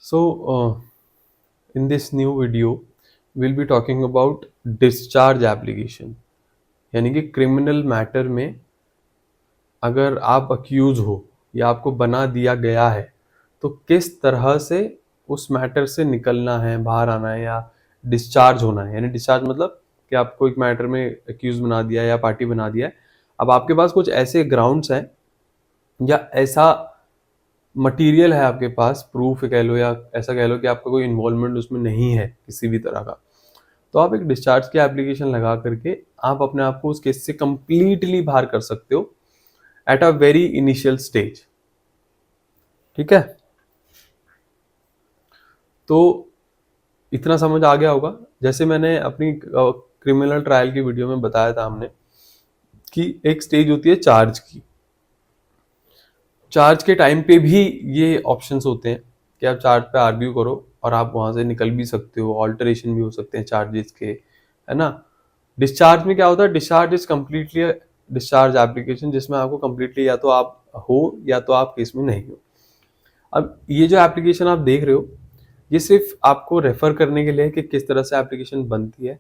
So, in this new video, we'll be talking about discharge application. यानी कि criminal matter में अगर आप अक्यूज हो या आपको बना दिया गया है तो किस तरह से उस मैटर से निकलना है, बाहर आना है या डिस्चार्ज होना है। यानी डिस्चार्ज मतलब कि आपको एक मैटर में अक्यूज बना दिया है या पार्टी बना दिया है। अब आपके पास कुछ ऐसे ग्राउंड्स हैं या ऐसा मटेरियल है आपके पास, प्रूफ कह लो या ऐसा कह लो कि आपका कोई इन्वॉल्वमेंट उसमें नहीं है किसी भी तरह का, तो आप एक डिस्चार्ज की एप्लीकेशन लगा करके आप अपने आप को उस केस से कंप्लीटली बाहर कर सकते हो at a very initial stage. ठीक है, तो इतना समझ आ गया होगा। जैसे मैंने अपनी क्रिमिनल ट्रायल की वीडियो में बताया था हमने कि एक स्टेज होती है चार्ज की। चार्ज के टाइम पे भी ये ऑप्शंस होते हैं कि आप चार्ज पे आर्ग्यू करो और आप वहां से निकल भी सकते हो, ऑल्टरेशन भी हो सकते हैं चार्जेस के, है ना। डिस्चार्ज में क्या होता है, discharge is completely discharge application जिसमें आपको कम्प्लीटली या तो आप हो या तो आप केस में नहीं हो। अब ये जो एप्लीकेशन आप देख रहे हो ये सिर्फ आपको रेफर करने के लिए है कि किस तरह से एप्लीकेशन बनती है।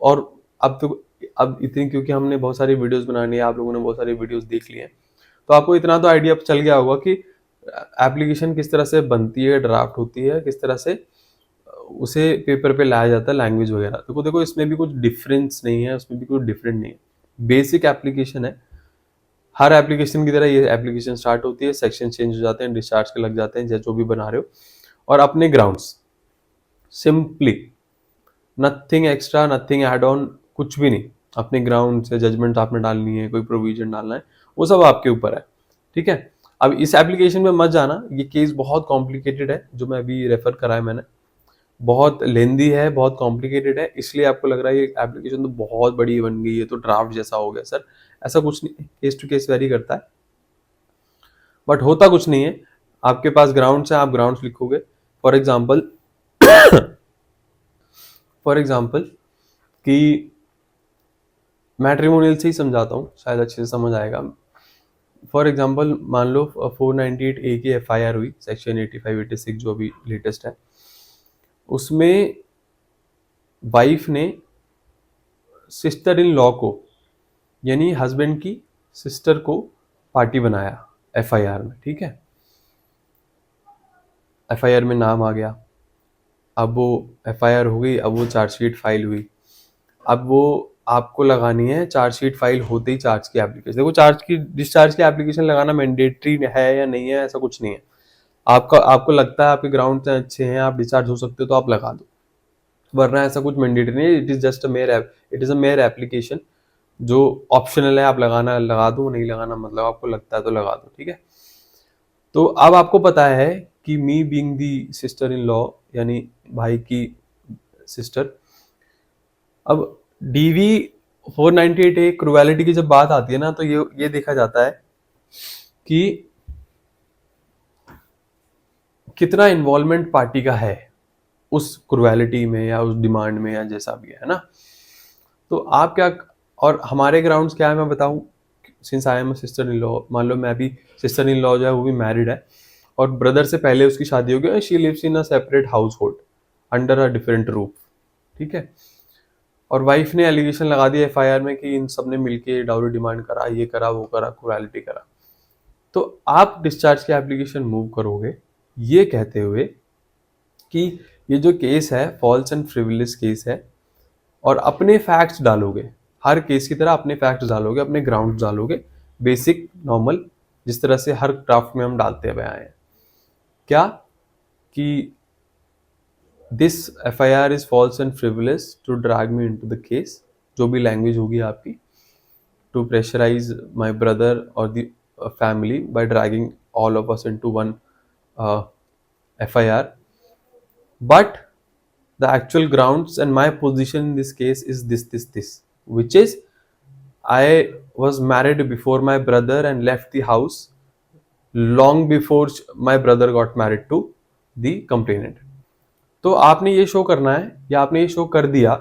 और अब इतनी, क्योंकि हमने बहुत सारी वीडियोस बनानी है, आप लोगों ने बहुत सारी वीडियोस देख ली हैं, तो आपको इतना तो आइडिया चल गया होगा कि एप्लीकेशन किस तरह से बनती है, ड्राफ्ट होती है, किस तरह से उसे पेपर पे लाया जाता है, लैंग्वेज वगैरह। देखो देखो इसमें भी कुछ डिफरेंस नहीं है, उसमें भी कुछ डिफरेंट नहीं है, बेसिक एप्लीकेशन है। हर एप्लीकेशन की तरह ये एप्लीकेशन स्टार्ट होती है, सेक्शन चेंज हो जाते हैं, डिस्चार्ज के लग जाते हैं जो भी बना रहे हो, और अपने grounds simply, nothing extra, nothing add on, कुछ भी नहीं। अपने ग्राउंड से जजमेंट आपने डालनी है, कोई प्रोविजन डालना है, वो सब आपके ऊपर है। ठीक है, अब इस एप्लीकेशन में मत जाना, ये केस बहुत कॉम्प्लिकेटेड है जो मैं अभी रेफर करा है मैंने, बहुत लेंदी है, बहुत कॉम्प्लिकेटेड है, इसलिए आपको लग रहा है ये एप्लीकेशन तो बहुत बड़ी बन गई है, तो ड्राफ्ट जैसा हो गया। सर ऐसा कुछ नहीं, केस टू केस वेरी करता है, बट होता कुछ नहीं है। आपके पास ग्राउंड्स है, आप ग्राउंड्स लिखोगे। फॉर एग्जाम्पल फॉर एग्जाम्पल कि मैट्रिमोनियल से ही समझाता हूँ, शायद अच्छे से समझ आएगा। फॉर एग्जाम्पल मान लो 498A की FIR हुई, सेक्शन 85-86 जो अभी लेटेस्ट है, उसमें वाइफ ने सिस्टर इन लॉ को, यानी हस्बैंड की सिस्टर को पार्टी बनाया FIR में। ठीक है, FIR में नाम आ गया, अब वो FIR हो गई, अब वो चार्जशीट फाइल हुई। अब वो आपको लगानी है चार्जशीट फाइल होते ही चार्ज की एप्लीकेशन। देखो डिस्चार्ज की एप्लीकेशन लगाना मैंडेटरी है या नहीं है, ऐसा कुछ नहीं है। आपको लगता है आपके ग्राउंड अच्छे हैं, आप डिस्चार्ज हो सकते हो, तो आप लगा दो, वरना ऐसा कुछ मैंडेटरी नहीं है। It is a mayor application जो ऑप्शनल है। आप लगाना लगा दो, नहीं लगाना मतलब आपको लगता है तो लगा दो। ठीक है, तो अब आपको पता है कि me being the sister in law, यानी भाई की सिस्टर, अब DV 498A क्रुएलिटी की जब बात आती है ना, तो ये देखा जाता है कि कितना इन्वॉल्वमेंट पार्टी का है उस क्रुएलिटी में या उस डिमांड में या जैसा भी है ना। तो आप क्या, और हमारे ग्राउंड्स क्या है मैं बताऊं। Since I am sister in law, मान लो मैं भी, सिस्टर इन लॉ जो है वो भी मैरिड है और ब्रदर से पहले उसकी शादी हो गई, she lives in a separate household under a different roof. ठीक है, और वाइफ ने एलिगेशन लगा दिया FIR में कि इन सब ने मिलके डाउरी डिमांड करा, ये करा, वो करा, क्रुएलिटी करा। तो आप डिस्चार्ज की एप्लीकेशन मूव करोगे ये कहते हुए कि ये जो केस है फॉल्स एंड फ्रिवलेस केस है, और अपने फैक्ट्स डालोगे, हर केस की तरह अपने फैक्ट्स डालोगे, अपने ग्राउंड डालोगे, बेसिक नॉर्मल, जिस तरह से हर ड्राफ्ट में हम डालते हुए आए हैं। क्या कि this FIR is false and frivolous to drag me into the case, जो भी लैंग्वेज होगी आपकी, to pressurize my brother or the family by dragging all of us into one FIR. But the actual grounds and my position in this case is this, which is I was married before my brother and left the house long before my brother got married to the complainant. तो आपने ये show करना है या आपने ये show कर दिया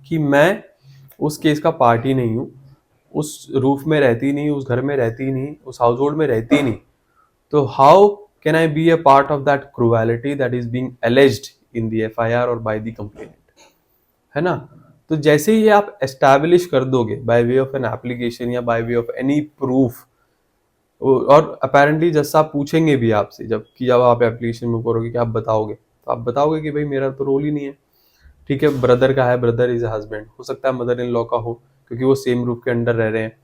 कि मैं उस केस का पार्ट ही नहीं हूँ, उस रूफ में रहती नहीं, उस घर में रहती नहीं, उस हाउस होल्ड में रहती नहीं। तो how can I be a part of that cruelty that is being alleged in the FIR और बाय द कंप्लेनेंट, है ना। तो जैसे ही आप एस्टैब्लिश कर दोगे by way of an application या by way of any proof, और अपेरेंटली जैसा आप पूछेंगे भी आपसे जब आप एप्लीकेशन में करोगे कि आप बताओगे, तो आप बताओगे कि भाई मेरा तो रोल ही नहीं है, ठीक है, ब्रदर का है, ब्रदर इज अ हस्बैंड, हो सकता है मदर इन लॉ का हो क्योंकि वो सेम रूफ के अंडर रह रहे हैं,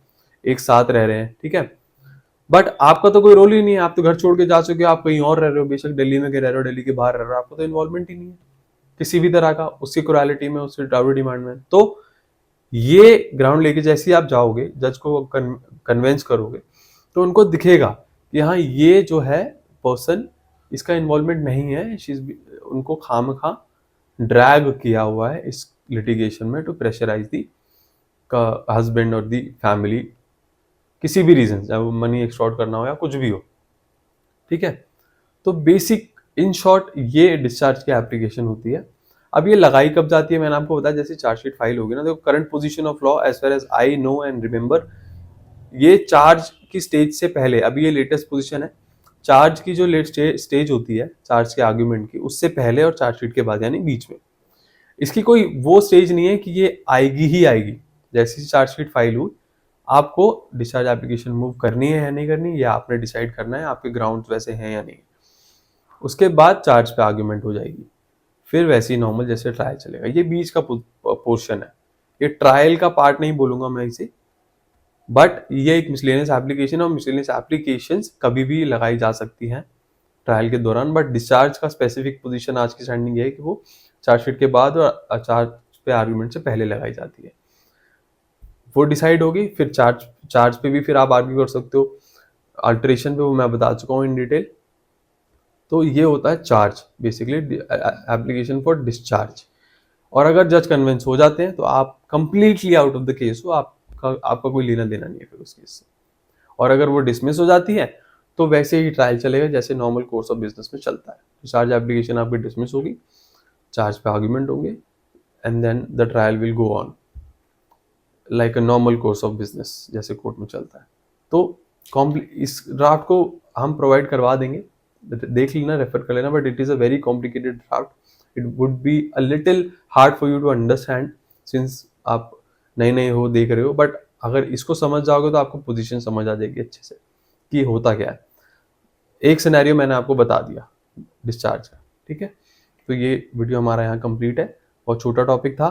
एक साथ रह रहे हैं, ठीक है। बट आपका तो कोई रोल ही नहीं है, आप तो घर छोड़ के जा चुके हो, आप कहीं और रह रहे हो, बेशक दिल्ली में रह रहे हो, दिल्ली के बाहर रह रहे हो, आपको तो इन्वॉल्वमेंट ही नहीं है किसी भी तरह का उसकी क्रोएलिटी में, उसकी डाउरी डिमांड में। तो ये ग्राउंड लेके जैसे ही आप जाओगे, जज को कन्वेंस करोगे, तो उनको दिखेगा कि हाँ ये जो है पर्सन, इसका इन्वॉल्वमेंट नहीं है, उनको खामखा ड्रैग किया हुआ है इस लिटिगेशन में टू प्रेशराइज दी हस्बैंड और दी फैमिली, किसी भी रीजन, चाहे वो मनी एक्सटॉर्ट करना हो या कुछ भी हो, ठीक है। तो बेसिक इन शॉर्ट ये डिस्चार्ज की एप्लीकेशन होती है। अब ये लगाई कब जाती है, मैंने आपको बताया जैसे चार्जशीट फाइल होगी ना, देखो current position of law as far as I know and remember, ये चार्ज की स्टेज से पहले, अभी ये लेटेस्ट पोजीशन है, चार्ज की जो स्टेज होती है चार्ज के आर्ग्यूमेंट की, उससे पहले और चार्जशीट के बाद, यानी बीच में, इसकी कोई वो स्टेज नहीं है कि ये आएगी ही आएगी। जैसी चार्जशीट फाइल हुई, आपको डिस्चार्ज एप्लीकेशन मूव करनी है या नहीं करनी, ये आपने डिसाइड करना है, आपके ग्राउंड्स वैसे हैं या नहीं। उसके बाद चार्ज पे आर्ग्यूमेंट हो जाएगी, फिर वैसे ही नॉर्मल जैसे ट्रायल चलेगा। ये बीच का पोर्शन है, ये ट्रायल का पार्ट नहीं बोलूंगा मैं इसे, बट ये एक मिसलेनियस एप्लीकेशन, और मिसलेनियस एप्लीकेशंस कभी भी लगाई जा सकती हैं ट्रायल के दौरान, बट डिस्चार्ज का स्पेसिफिक पोजीशन आज की स्टैंडिंग ये है कि वो चार्जशीट के बाद और चार्ज पे आर्ग्यूमेंट से पहले लगाई जाती है। वो डिसाइड होगी, फिर चार्ज पे भी फिर आप आर्ग्यू कर सकते हो, अल्टरेशन पे वो मैं बता चुका हूँ इन डिटेल। तो ये होता है charge, basically application for discharge. और अगर जज कन्विंस हो जाते हैं तो आप completely out of the case हो, आपका कोई लेना देना नहीं है फिर उस केस से। और अगर वो डिसमिस हो जाती है तो वैसे ही ट्रायल चलेगा जैसे नॉर्मल कोर्स ऑफ बिजनेस में चलता है। डिस्चार्ज एप्लीकेशन आपकी डिसमिस होगी, चार्ज पे आर्ग्यूमेंट होंगे, and then the trial will go on like a normal course of business जैसे कोर्ट में चलता है। तो इस ड्राफ्ट को हम प्रोवाइड करवा देंगे, देख लेना, रेफर कर लेना, but it is a very complicated draft. It would be a little hard for you to understand since आप नए नए हो, देख रहे हो, बट अगर इसको समझ जाओगे तो आपको पोजीशन समझ आ जाएगी अच्छे से कि होता क्या है। एक सिनेरियो मैंने आपको बता दिया डिस्चार्ज का, ठीक है। तो ये वीडियो हमारा यहाँ कंप्लीट है, बहुत छोटा टॉपिक था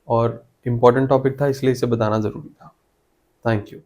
और इम्पोर्टेंट टॉपिक था, इसलिए इसे बताना ज़रूरी था। Thank you.